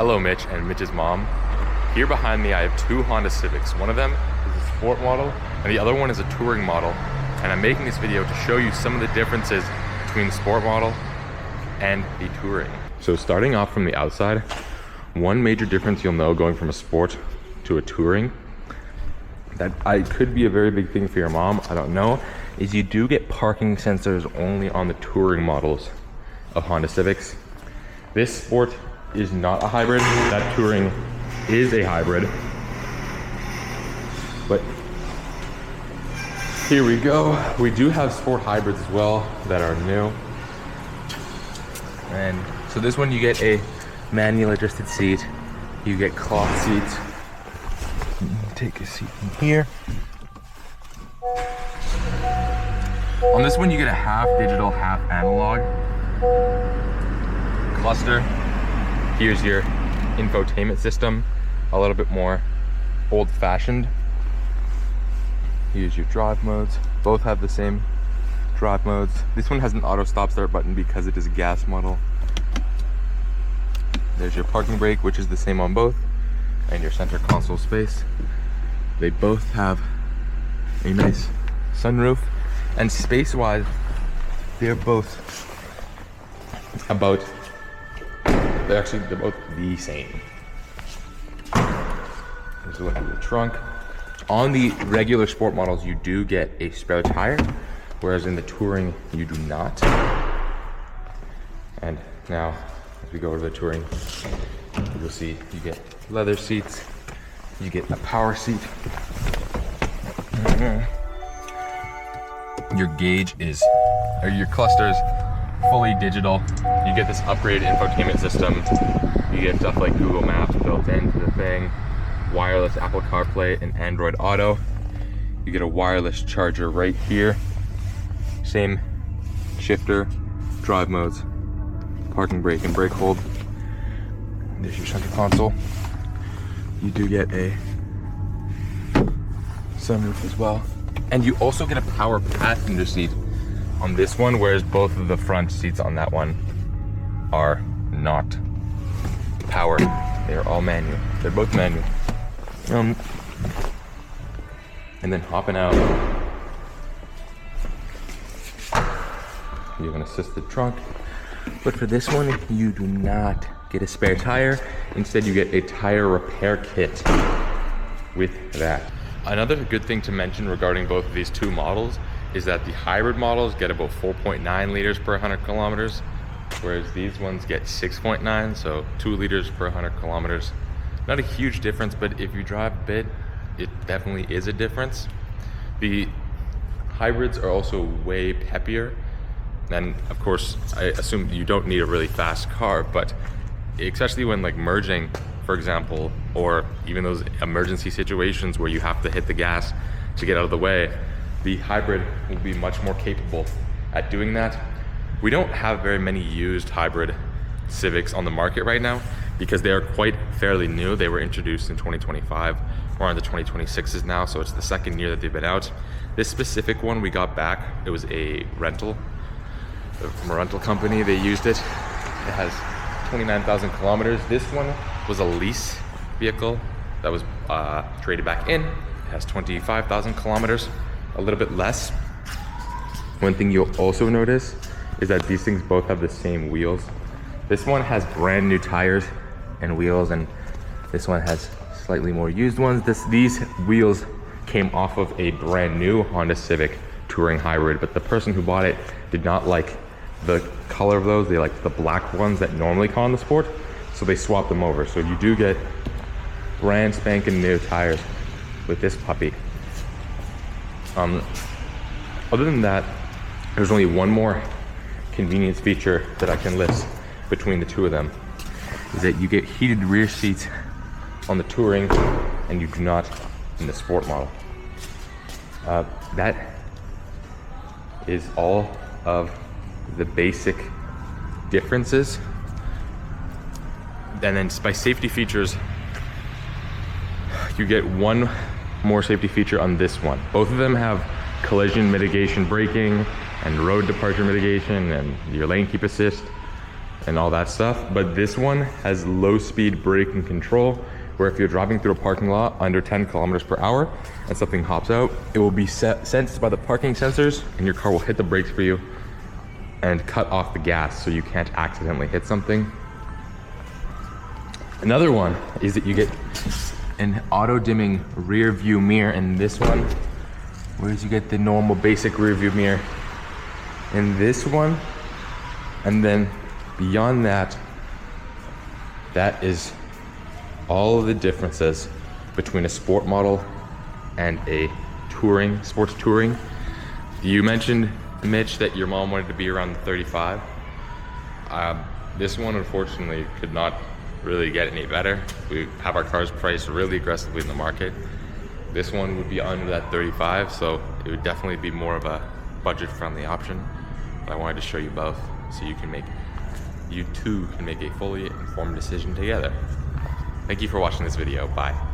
Hello Mitch and Mitch's mom. Here behind me I have two Honda Civics. One of them is a sport model and the other one is a touring model. And I'm making this video to show you some of the differences between the sport model and the touring. So starting off from the outside, one major difference you'll know going from a sport to a touring, that could be a very big thing for your mom, I don't know, is you do get parking sensors only on the touring models of Honda Civics. This sport is not a hybrid, that touring is a hybrid. But here we go. We do have sport hybrids as well that are new. And so this one you get a manual adjusted seat, you get cloth seats. Take a seat in here. On this one you get a half digital, half analog cluster. Here's your infotainment system, a little bit more old-fashioned. Here's your drive modes. Both have the same drive modes. This one has an auto stop start button because it is a gas model. There's your parking brake, which is the same on both, and your center console space. They both have a nice sunroof, and space-wise, they're both about, they're both the same. Let's look at the trunk. On the regular sport models, you do get a spare tire, whereas in the touring, you do not. And now, as we go over to the touring, you'll see you get leather seats, you get a power seat. Your gauge is, or your cluster is fully digital. You get this upgraded infotainment system. You get stuff like Google Maps built into the thing, wireless Apple CarPlay and Android Auto. You get a wireless charger right here. Same shifter, drive modes, parking brake and brake hold. There's your center console. You do get a sunroof as well. And you also get a power passenger seat on this one, whereas both of the front seats on that one are not power. They are all manual. They're both manual. And then hopping out, you have an assisted trunk. But for this one, you do not get a spare tire. Instead, you get a tire repair kit with that. Another good thing to mention regarding both of these two models is that the hybrid models get about 4.9 liters per 100 kilometers, whereas these ones get 6.9, so 2 liters per 100 kilometers. Not a huge difference, but if you drive a bit, it definitely is a difference. The hybrids are also way peppier. And of course, I assume you don't need a really fast car, but especially when like merging, for example, or even those emergency situations where you have to hit the gas to get out of the way, the hybrid will be much more capable at doing that. We don't have very many used hybrid Civics on the market right now because they are quite fairly new. They were introduced in 2025. We're on the 2026s now, so it's the second year that they've been out. This specific one we got back, it was a rental from a rental company. They used it. It has 29,000 kilometers. This one was a lease vehicle that was traded back in. It has 25,000 kilometers, a little bit less. One thing you'll also notice is that these things both have the same wheels. This one has brand new tires and wheels, and this one has slightly more used ones. These wheels came off of a brand new Honda Civic Touring Hybrid, but the person who bought it did not like the color of those. They liked the black ones that normally come on the Sport, so they swapped them over. So you do get brand spanking new tires with this puppy. Other than that, there's only one more convenience feature that I can list between the two of them, is that you get heated rear seats on the Touring and you do not in the Sport model. That is all of the basic differences. And then by safety features, you get one more safety feature on this one. Both of them have collision mitigation braking and road departure mitigation and your lane keep assist. and all that stuff. But this one has low speed braking control, where if you're driving through a parking lot under 10 kilometers per hour and something hops out, it will be sensed by the parking sensors and your car will hit the brakes for you and cut off the gas so you can't accidentally hit something. Another one is that you get an auto dimming rear view mirror in this one, whereas you get the normal basic rear view mirror in this one. And then beyond that, that is all of the differences between a sport model and a sports touring. You mentioned, Mitch, that your mom wanted to be around the 35. This one unfortunately could not really get any better. We have our cars priced really aggressively in the market. This one would be under that 35, so it would definitely be more of a budget-friendly option. But I wanted to show you both so you two can make a fully informed decision together. Thank you for watching this video. Bye.